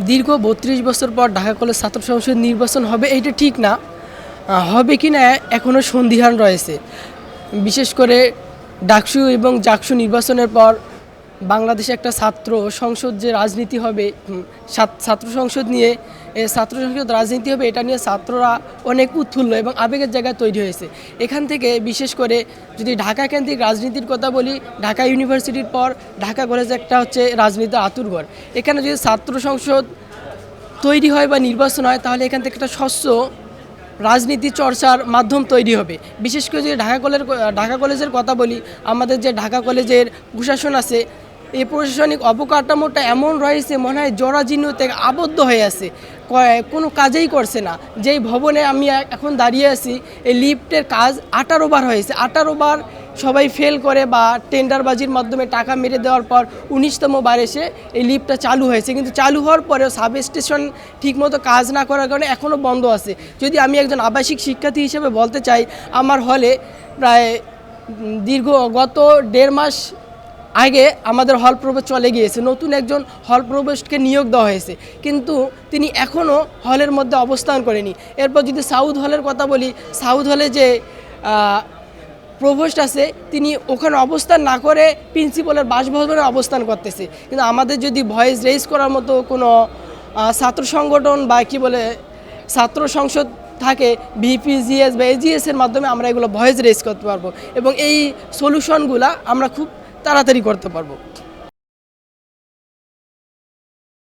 দীর্ঘ ৩২ বছর পর ঢাকা কলেজ ছাত্র সংসদ নির্বাচন হবে এইটা ঠিক না। হবে কি না এখনও সন্দিহান রয়েছে। বিশেষ করে ডাকসু এবং জাকসু নির্বাচনের পর বাংলাদেশে একটা ছাত্র সংসদ যে রাজনীতি হবে, ছাত্র সংসদ নিয়ে ছাত্র সংসদ রাজনীতি হবে, এটা নিয়ে ছাত্ররা অনেক উৎফুল্ল এবং আবেগের জায়গায় তৈরি হয়েছে। এখান থেকে বিশেষ করে যদি ঢাকা কেন্দ্রিক রাজনীতির কথা বলি, ঢাকা ইউনিভার্সিটির পর ঢাকা কলেজ একটা হচ্ছে রাজনীতির আতুরঘর। এখানে যদি ছাত্র সংসদ তৈরি হয় বা নির্বাচন হয়, তাহলে এখান থেকে একটা স্বচ্ছ রাজনীতি চর্চার মাধ্যম তৈরি হবে। বিশেষ করে যদি ঢাকা কলেজের কথা বলি, আমাদের যে ঢাকা কলেজের প্রশাসন আছে, এই প্রশাসনিক অবকাঠামোটা এমন রয়েছে, মনে হয় জরাজীর্ণতে আবদ্ধ হয়ে আছে, কোনো কাজেই করছে না। যেই ভবনে আমি এখন দাঁড়িয়ে আছি, এই লিফটের কাজ 18 বার হয়েছে। 18 বার সবাই ফেল করে বা টেন্ডারবাজির মাধ্যমে টাকা মেরে দেওয়ার পর 19তম বার এসে এই লিফটটা চালু হয়েছে, কিন্তু চালু হওয়ার পরেও সাব স্টেশন ঠিকমতো কাজ না করার কারণে এখনও বন্ধ আছে। যদি আমি একজন আবাসিক শিক্ষার্থী হিসেবে বলতে চাই, আমার হলে প্রায় গত 1.5 মাস আগে আমাদের হল প্রবেশ চলে গিয়েছে, নতুন একজন হল প্রবেশকে নিয়োগ দেওয়া হয়েছে, কিন্তু তিনি এখনও হলের মধ্যে অবস্থান করেনি। এরপর যদি সাউথ হলের কথা বলি, সাউথ হলে যে প্রভোস্ট আছে, তিনি ওখানে অবস্থান না করে প্রিন্সিপালের বাসভবনে অবস্থান করতেছে। কিন্তু আমাদের যদি ভয়েস রেইজ করার মতো কোনো ছাত্র সংগঠন বা ছাত্র সংসদ থাকে, ভিপিজিএস বা এজিএসের মাধ্যমে আমরা এগুলো ভয়েস রেইজ করতে পারবো এবং এই সলিউশনগুলো আমরা খুব তাড়াতাড়ি করতে পারবো।